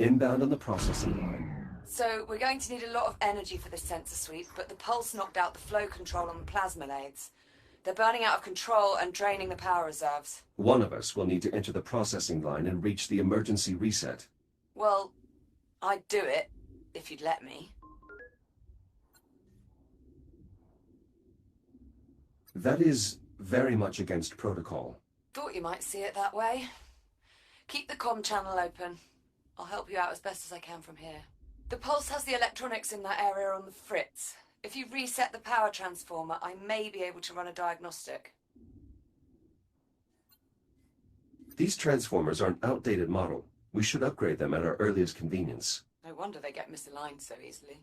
Inbound on the processing line. So we're going to need a lot of energy for this sensor sweep, but the pulse knocked out the flow control on the plasma lathes. They're burning out of control and draining the power reserves. One of us will need to enter the processing line and reach the emergency reset. Well, I'd do it, if you'd let me. That is very much against protocol. Thought you might see it that way. Keep the comm channel open. I'll help you out as best as I can from here. The pulse has the electronics in that area on the fritz. If you reset the power transformer, I may be able to run a diagnostic. These transformers are an outdated model. We should upgrade them at our earliest convenience. No wonder they get misaligned so easily.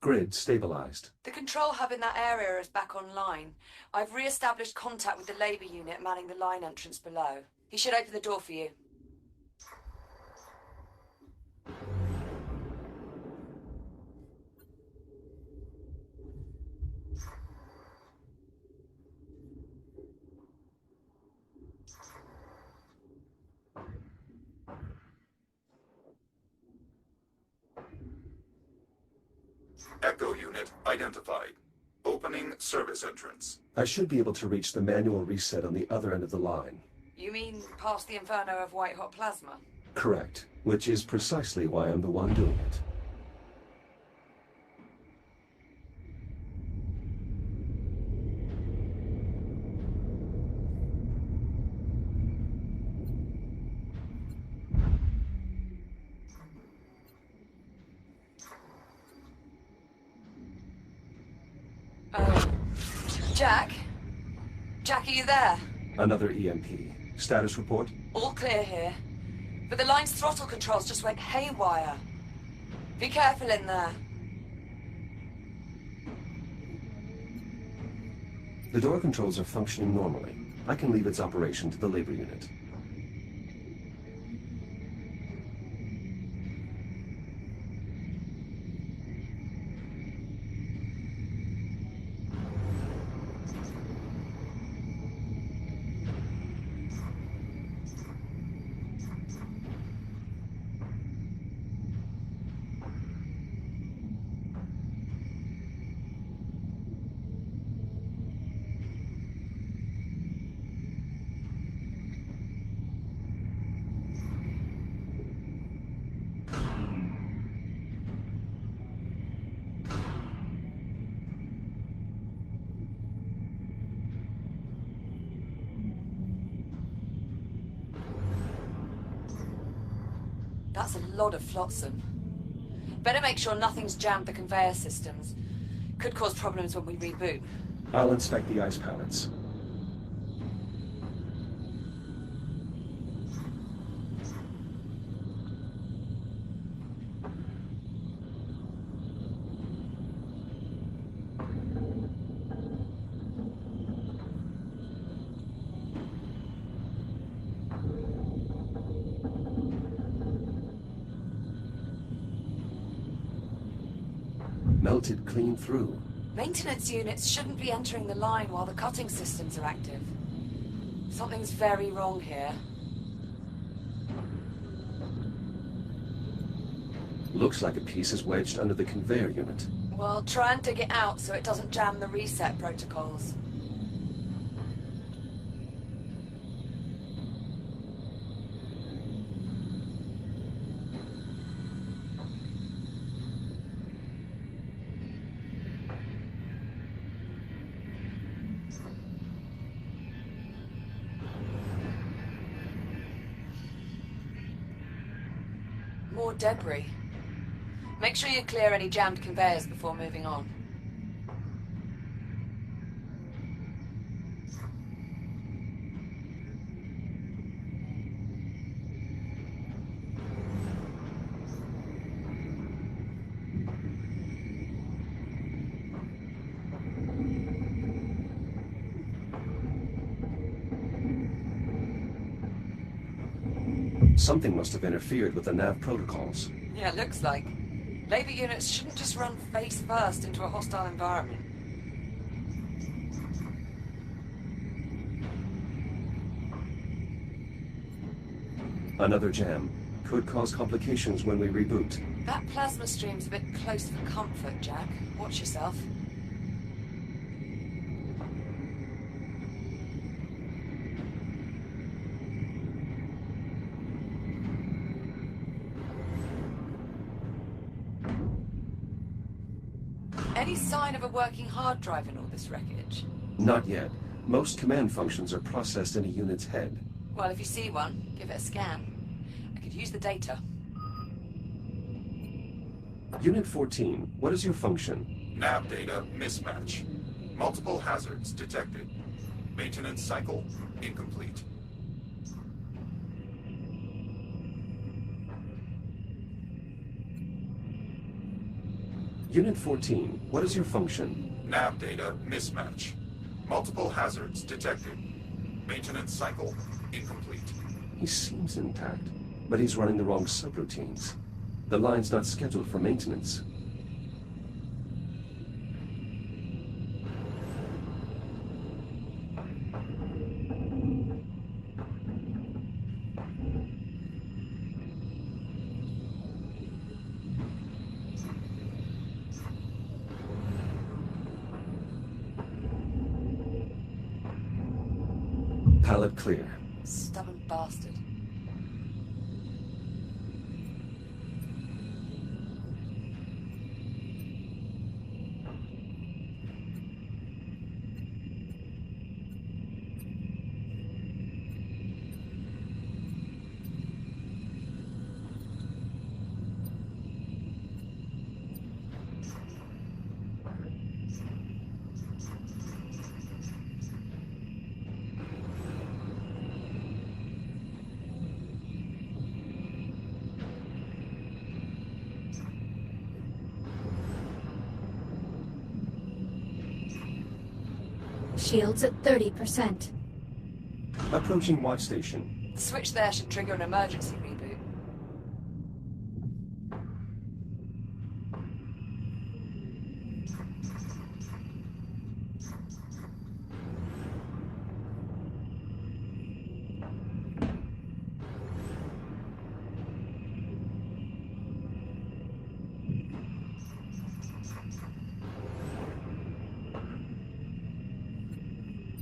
Grid stabilized. The control hub in that area is back online. I've re-established contact with the Labour unit manning the line entrance below. He should open the door for you. Echo unit identified. Opening service entrance. I should be able to reach the manual reset on the other end of the line. You mean past the inferno of white-hot plasma? Correct, which is precisely why I'm the one doing it. Jack? Jack, are you there? Another EMP. Status report? All clear here. But the line's throttle controls just went haywire. Be careful in there. The door controls are functioning normally. I can leave its operation to the Labour unit. That's a lot of flotsam. Better make sure nothing's jammed the conveyor systems. Could cause problems when we reboot. I'll inspect the ice pallets. Melted clean through. Maintenance units shouldn't be entering the line while the cutting systems are active. Something's very wrong here. Looks like a piece is wedged under the conveyor unit. Well, try and dig it out so it doesn't jam the reset protocols. More debris. Make sure you clear any jammed conveyors before moving on. Something must have interfered with the nav protocols. Yeah, looks like. Labor units shouldn't just run face first into a hostile environment. Another jam. Could cause complications when we reboot. That plasma stream's a bit close for comfort, Jack. Watch yourself. Any sign of a working hard drive in all this wreckage? Not yet. Most command functions are processed in a unit's head. Well, if you see one, give it a scan. I could use the data. Unit 14, what is your function? Nav data mismatch. Multiple hazards detected. Maintenance cycle incomplete. Unit 14, what is your function? Nav data mismatch. Multiple hazards detected. Maintenance cycle incomplete. He seems intact, but he's running the wrong subroutines. The line's not scheduled for maintenance. Pallet clear. Stubborn bastard. Shields at 30%. Approaching watch station. The switch there should trigger an emergency reboot.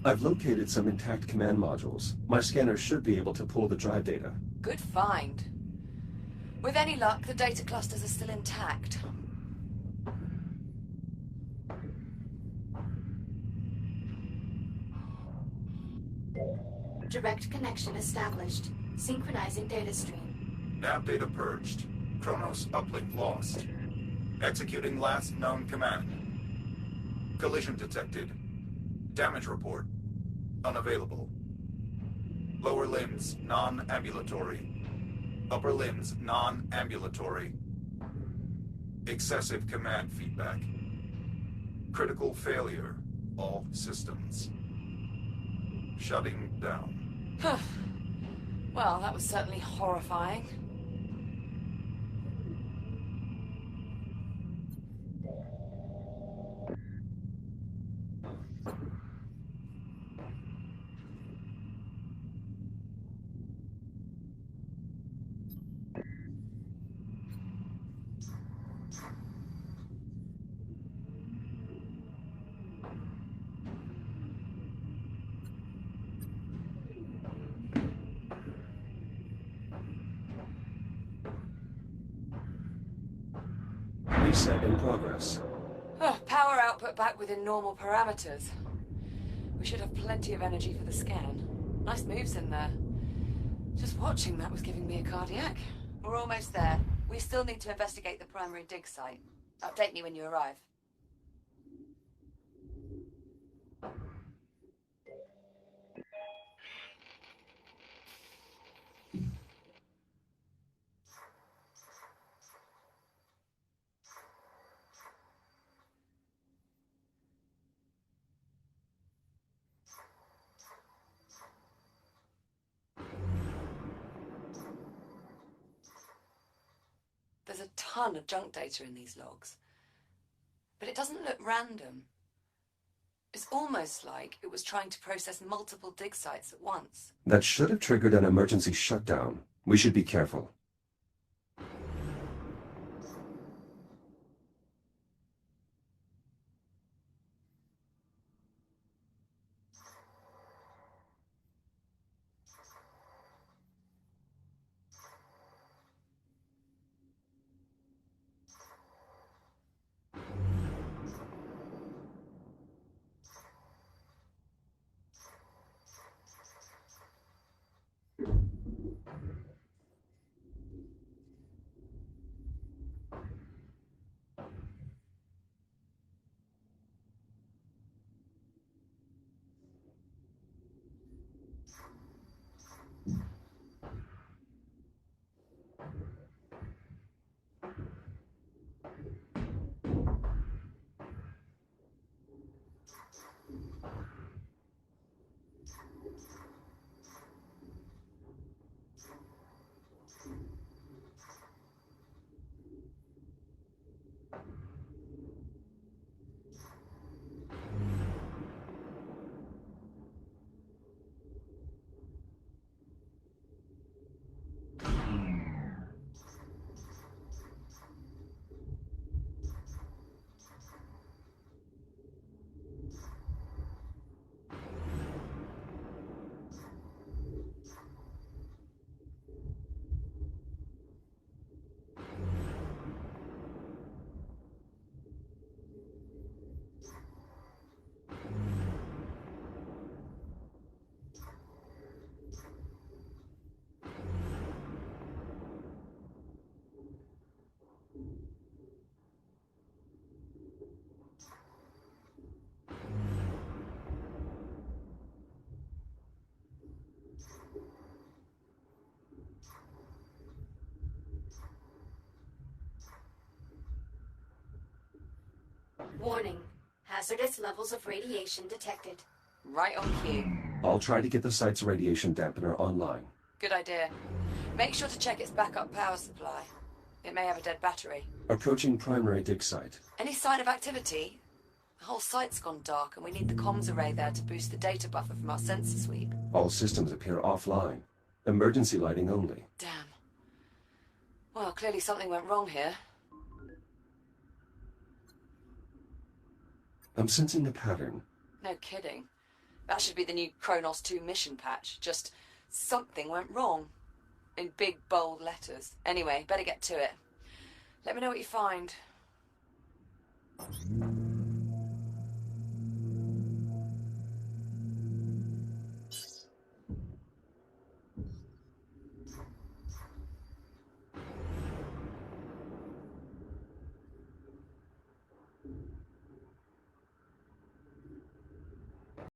I've located some intact command modules. My scanner should be able to pull the drive data. Good find. With any luck, the data clusters are still intact. Direct connection established. Synchronizing data stream. Nav data purged. Kronos uplink lost. Executing last known command. Collision detected. Damage report. Unavailable. Lower limbs non-ambulatory. Upper limbs non-ambulatory. Excessive command feedback. Critical failure. All systems. Shutting down. Well, that was certainly horrifying. Reset in progress. Power output back within normal parameters. We should have plenty of energy for the scan. Nice moves in there. Just watching that was giving me a cardiac. We're almost there. We still need to investigate the primary dig site. Update me when you arrive. There's a ton of junk data in these logs. But it doesn't look random. It's almost like it was trying to process multiple dig sites at once. That should have triggered an emergency shutdown. We should be careful. Warning. Hazardous levels of radiation detected. Right on cue. I'll try to get the site's radiation dampener online. Good idea. Make sure to check its backup power supply. It may have a dead battery. Approaching primary dig site. Any sign of activity? The whole site's gone dark and we need the comms array there to boost the data buffer from our sensor sweep. All systems appear offline. Emergency lighting only. Damn. Well, clearly something went wrong here. I'm sensing a pattern. No kidding. That should be the new Kronos 2 mission patch. Just something went wrong. In big, bold letters. Anyway, better get to it. Let me know what you find.